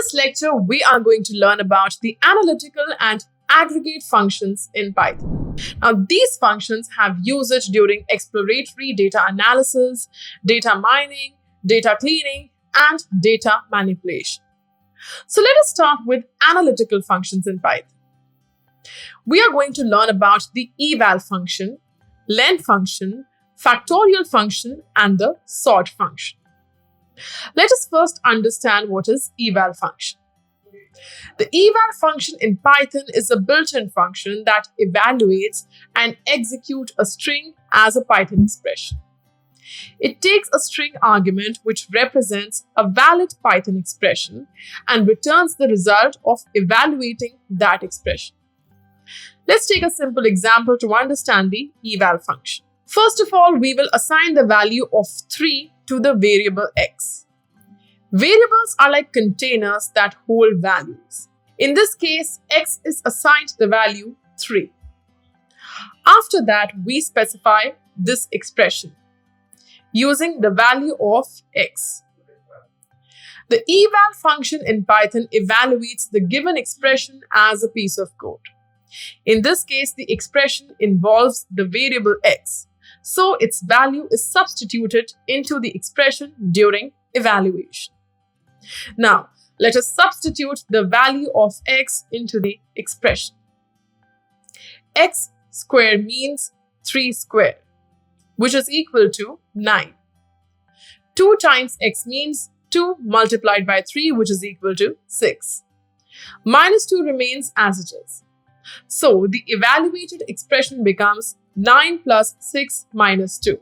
this lecture, we are going to learn about the analytical and aggregate functions in Python. Now, these functions have usage during exploratory data analysis, data mining, data cleaning, and data manipulation. So let us start with analytical functions in Python. We are going to learn about the Eval Function, Len Function, Factorial Function, and the Sort Function. Let us first understand what is Eval Function. The Eval Function in Python is a built-in function that evaluates and executes a string as a Python expression. It takes a string argument which represents a valid Python expression and returns the result of evaluating that expression. Let's take a simple example to understand the Eval Function. First of all, we will assign the value of 3 to the variable x. Variables are like containers that hold values. In this case, x is assigned the value 3. After that, we specify this expression using the value of x. The eval function in Python evaluates the given expression as a piece of code. In this case, the expression involves the variable x, so its value is substituted into the expression during evaluation. Now, let us substitute the value of x into the expression. X square means 3 square, which is equal to 9. 2 times x means 2 multiplied by 3, which is equal to 6. Minus 2 remains as it is. So, the evaluated expression becomes 9 plus 6 minus 2.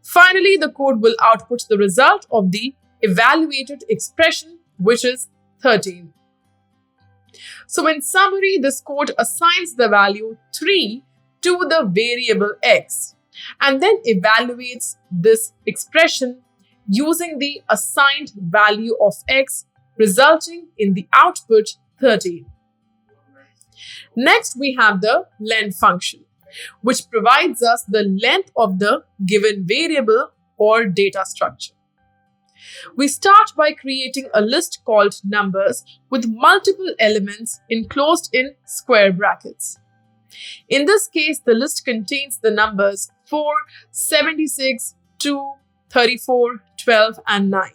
Finally, the code will output the result of the evaluated expression, which is 13. So, in summary, this code assigns the value 3 to the variable x and then evaluates this expression using the assigned value of x, resulting in the output 13. Next, we have the Len function, which provides us the length of the given variable or data structure. We start by creating a list called numbers with multiple elements enclosed in square brackets. In this case, the list contains the numbers 4, 76, 2, 34, 12, and 9.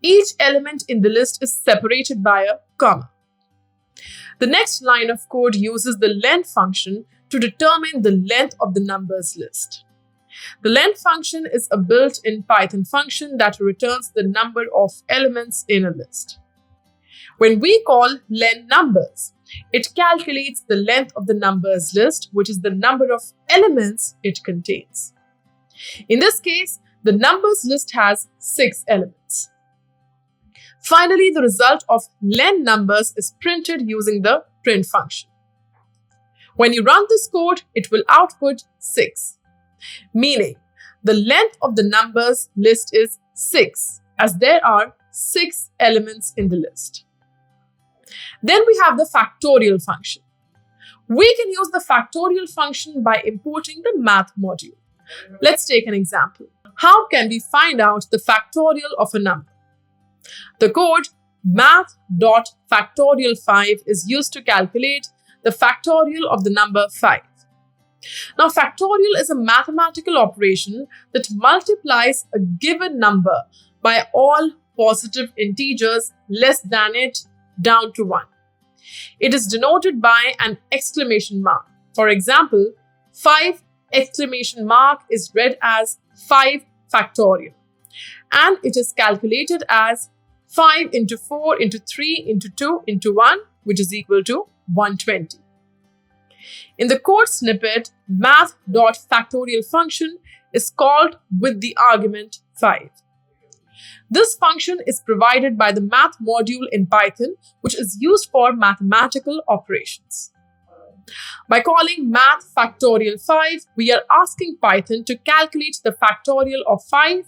Each element in the list is separated by a comma. The next line of code uses the len function to determine the length of the numbers list. The len function is a built-in Python function that returns the number of elements in a list. When we call len numbers, it calculates the length of the numbers list, which is the number of elements it contains. In this case, the numbers list has 6 elements. Finally, the result of len numbers is printed using the print function. When you run this code, it will output 6, meaning the length of the numbers list is 6, as there are 6 elements in the list. Then we have the factorial function. We can use the factorial function by importing the math module. Let's take an example. How can we find out the factorial of a number? The code math.factorial 5 is used to calculate the factorial of the number 5. Now, factorial is a mathematical operation that multiplies a given number by all positive integers less than it down to 1. It is denoted by an exclamation mark. For example, 5 exclamation mark is read as 5 factorial, and it is calculated as 5 into 4 into 3 into 2 into 1, which is equal to 120. In the code snippet, math.factorial function is called with the argument 5. This function is provided by the math module in Python, which is used for mathematical operations. By calling math.factorial 5, we are asking Python to calculate the factorial of 5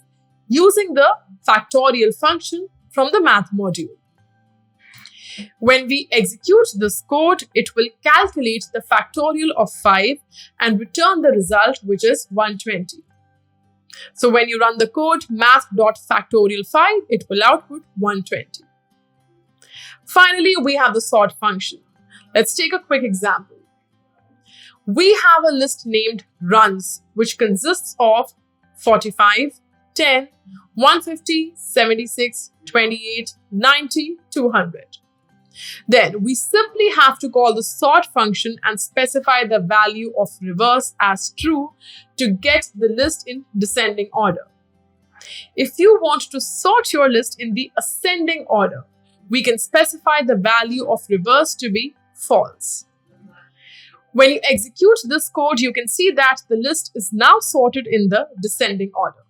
using the factorial function from the math module. When we execute this code, it will calculate the factorial of 5 and return the result, which is 120. So when you run the code math.factorial 5, it will output 120. Finally, we have the sort function. Let's take a quick example. We have a list named runs, which consists of 45, 10, 150, 76, 28, 90, 200. Then we simply have to call the sort function and specify the value of reverse as true to get the list in descending order. If you want to sort your list in the ascending order, we can specify the value of reverse to be false. When you execute this code, you can see that the list is now sorted in the descending order.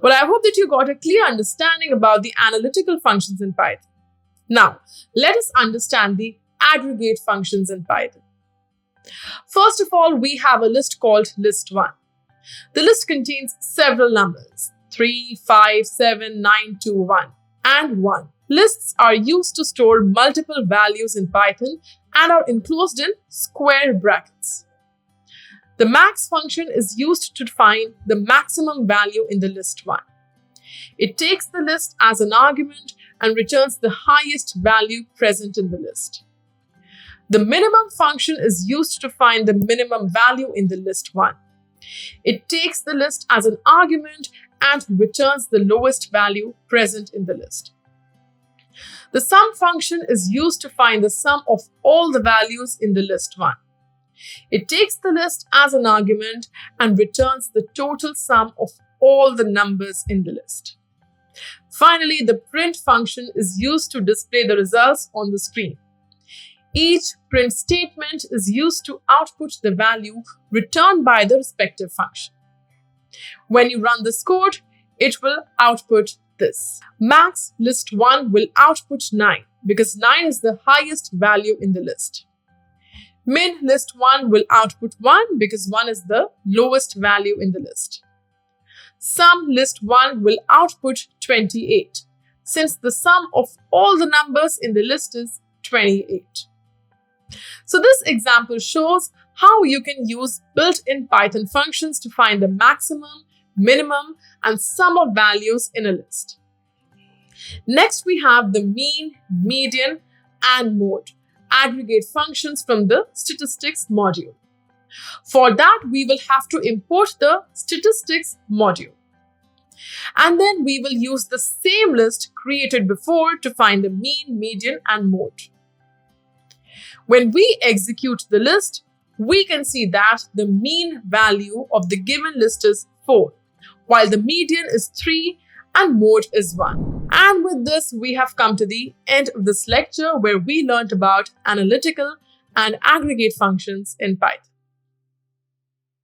Well, I hope that you got a clear understanding about the analytical functions in Python. Now, let us understand the aggregate functions in Python. First of all, we have a list called list1. The list contains several numbers, 3, 5, 7, 9, 2, 1, and 1. Lists are used to store multiple values in Python and are enclosed in square brackets. The max function is used to find the maximum value in the list1. It takes the list as an argument and returns the highest value present in the list. The minimum function is used to find the minimum value in the list1. It takes the list as an argument and returns the lowest value present in the list. The sum function is used to find the sum of all the values in the list1. It takes the list as an argument and returns the total sum of all the numbers in the list. Finally, the print function is used to display the results on the screen. Each print statement is used to output the value returned by the respective function. When you run this code, it will output this. Max list1 will output 9 because 9 is the highest value in the list. Min list1 will output 1 because 1 is the lowest value in the list. Sum list1 will output 28 since the sum of all the numbers in the list is 28. So this example shows how you can use built-in Python functions to find the maximum, minimum, and sum of values in a list. Next, we have the mean, median, and mode aggregate functions from the statistics module. For that, we will have to import the statistics module. And then we will use the same list created before to find the mean, median, and mode. When we execute the list, we can see that the mean value of the given list is 4, while the median is 3 and mode is 1. And with this, we have come to the end of this lecture where we learned about analytical and aggregate functions in Python.